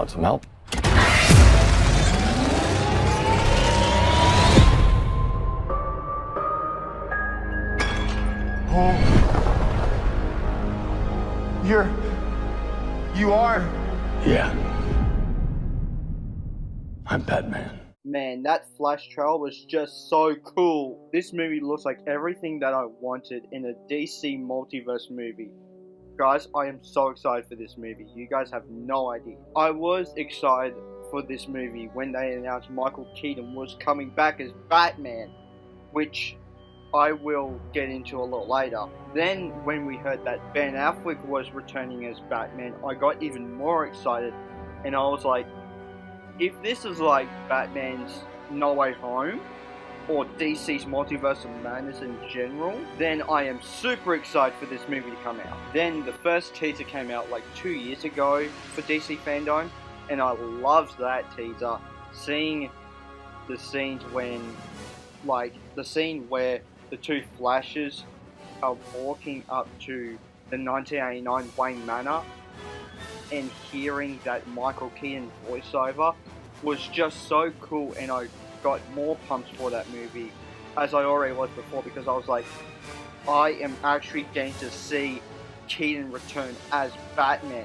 Want some help? Oh. You are? Yeah. I'm Batman. Man, that Flash trailer was just so cool. This movie looks like everything that I wanted in a DC multiverse movie. Guys, I am so excited for this movie. You guys have no idea. I was excited for this movie when they announced Michael Keaton was coming back as Batman, which I will get into a little later. Then, when we heard that Ben Affleck was returning as Batman, I got even more excited, and I was like, if this is like Batman's No Way Home, or DC's Multiverse of Madness in general, then I am super excited for this movie to come out. Then the first teaser came out like 2 years ago for DC Fandom, and I loved that teaser. Seeing the scenes when, like, the scene where the two Flashes are walking up to the 1989 Wayne Manor and hearing that Michael Keaton voiceover was just so cool, and I got more pumped for that movie as I already was before, because I was like, I am actually going to see Keaton return as Batman,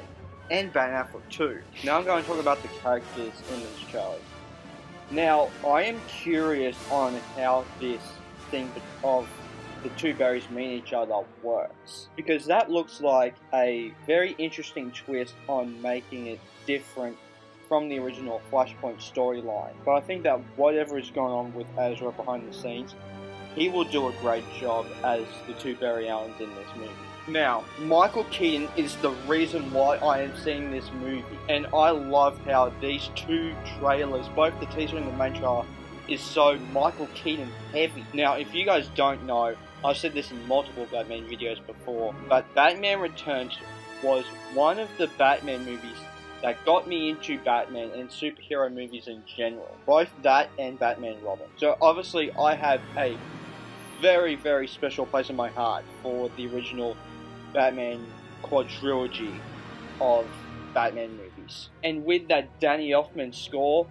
and Ben Affleck too. Now I'm going to talk about the characters in this trailer. Now, I am curious on how this thing of the two Barrys meeting each other works, because that looks like a very interesting twist on making it different from the original Flashpoint storyline. But I think that whatever is going on with Ezra behind the scenes, he will do a great job as the two Barry Allens in this movie. Now, Michael Keaton is the reason why I am seeing this movie, and I love how these two trailers, both the teaser and the main trailer, is so Michael Keaton heavy. Now, if you guys don't know, I've said this in multiple Batman videos before, but Batman Returns was one of the Batman movies that got me into Batman and superhero movies in general. Both that and Batman and Robin. So obviously I have a very, very special place in my heart for the original Batman quadrilogy of Batman movies. And with that Danny Elfman score,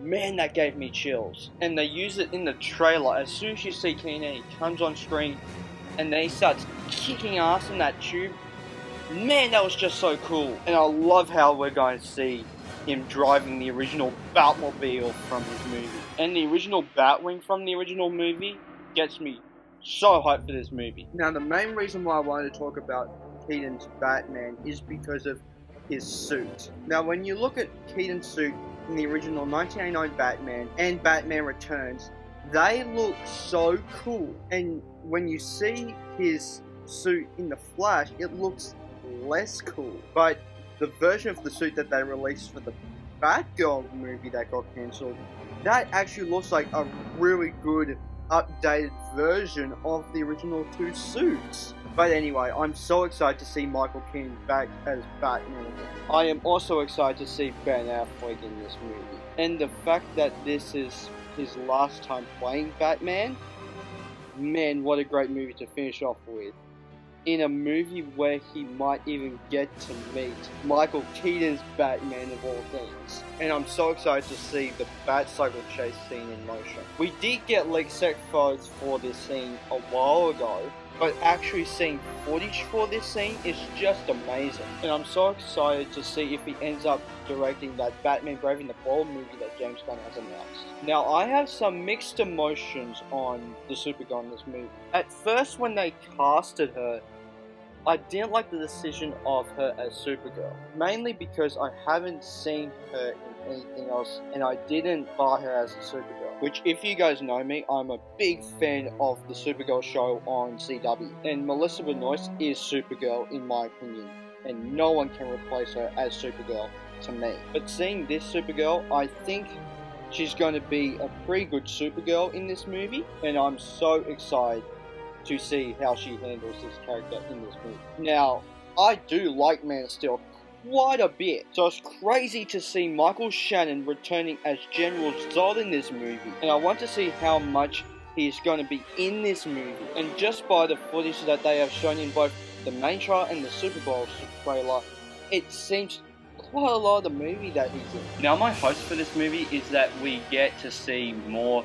man, that gave me chills. And they use it in the trailer. As soon as you see Keaton, he comes on screen and then he starts kicking ass in that tube. Man, that was just so cool. And I love how we're going to see him driving the original Batmobile from his movie. And the original Batwing from the original movie gets me so hyped for this movie. Now, the main reason why I wanted to talk about Keaton's Batman is because of his suit. Now, when you look at Keaton's suit in the original 1989 Batman and Batman Returns, they look so cool. And when you see his suit in the Flash, it looks less cool. But the version of the suit that they released for the Batgirl movie that got cancelled, that actually looks like a really good updated version of the original two suits. But anyway, I'm so excited to see Michael Keaton back as Batman again. I am also excited to see Ben Affleck in this movie. And the fact that this is his last time playing Batman, man, what a great movie to finish off with. In a movie where he might even get to meet Michael Keaton's Batman of all things. And I'm so excited to see the Batcycle chase scene in motion. We did get leaked set photos for this scene a while ago, but actually seeing footage for this scene is just amazing. And I'm so excited to see if he ends up directing that Batman Braving the Bold movie that James Gunn has announced. Now, I have some mixed emotions on the Supergirl in this movie. At first, when they casted her, I didn't like the decision of her as Supergirl. Mainly because I haven't seen her in anything else, and I didn't buy her as a Supergirl. Which, if you guys know me, I'm a big fan of the Supergirl show on CW. And Melissa Benoist is Supergirl, in my opinion. And no one can replace her as Supergirl to me. But seeing this Supergirl, I think she's going to be a pretty good Supergirl in this movie. And I'm so excited to see how she handles this character in this movie. Now, I do like Man of Steel quite a bit, so it's crazy to see Michael Shannon returning as General Zod in this movie, and I want to see how much he's going to be in this movie. And just by the footage that they have shown in both the main trailer and the Super Bowl trailer, it seems quite a lot of the movie that he's in. Now, my hopes for this movie is that we get to see more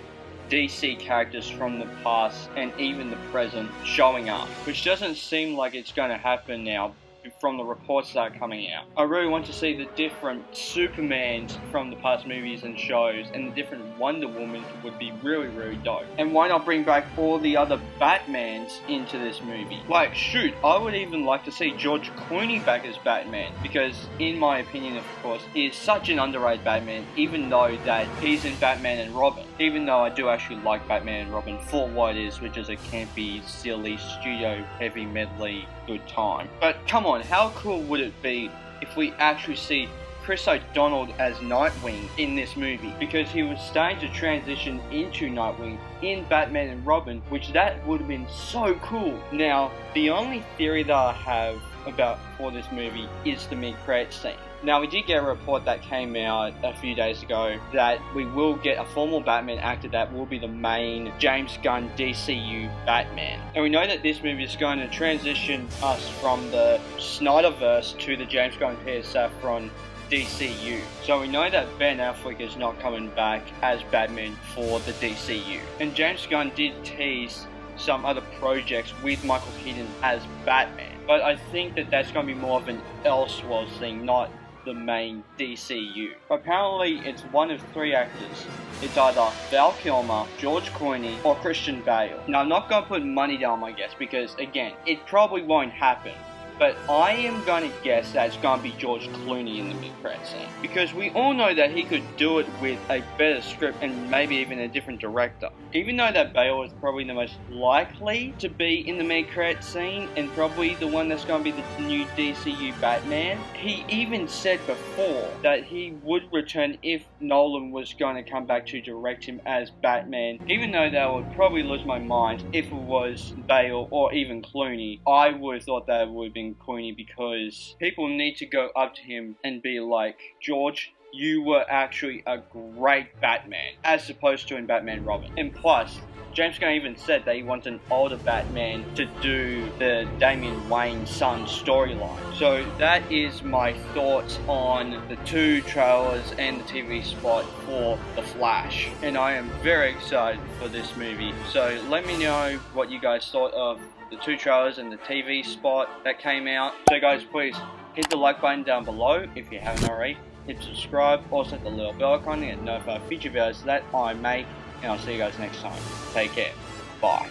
DC characters from the past and even the present showing up, which doesn't seem like it's going to happen now from the reports that are coming out. I really want to see the different Supermans from the past movies and shows, and the different Wonder Woman would be really, really dope. And why not bring back all the other Batmans into this movie? Like, shoot, I would even like to see George Clooney back as Batman, because in my opinion, of course, he is such an underrated Batman, even though that he's in Batman and Robin. Even though I do actually like Batman and Robin for what it is, which is a campy, silly, studio heavy medley good time. But come on, how cool would it be if we actually see Chris O'Donnell as Nightwing in this movie? Because he was starting to transition into Nightwing in Batman and Robin, which that would have been so cool. Now, the only theory that I have about for this movie is the mid-credit scene. Now, we did get a report that came out a few days ago that we will get a formal Batman actor that will be the main James Gunn DCU Batman. And we know that this movie is going to transition us from the Snyderverse to the James Gunn Peter Safran DCU. So we know that Ben Affleck is not coming back as Batman for the DCU. And James Gunn did tease some other projects with Michael Keaton as Batman. But I think that that's going to be more of an Elseworlds thing, not the main DCU. Apparently, it's one of three actors. It's either Val Kilmer, George Clooney, or Christian Bale. Now, I'm not going to put money down my guess because, again, it probably won't happen. But I am going to guess that it's going to be George Clooney in the mid-credit scene. Because we all know that he could do it with a better script and maybe even a different director. Even though that Bale is probably the most likely to be in the mid-credit scene and probably the one that's going to be the new DCU Batman, he even said before that he would return if Nolan was going to come back to direct him as Batman. Even though that would probably lose my mind if it was Bale or even Clooney, I would have thought that it would have been Clooney, because people need to go up to him and be like, George, you were actually a great Batman, as opposed to in Batman Robin. And plus, James Gunn even said that he wants an older Batman to do the Damian Wayne son storyline. So that is my thoughts on the two trailers and the TV spot for The Flash. And I am very excited for this movie. So let me know what you guys thought of the two trailers and the TV spot that came out. So guys, please hit the like button down below if you haven't already. Hit subscribe, also hit the little bell icon and notify future videos that I make. And I'll see you guys next time. Take care. Bye.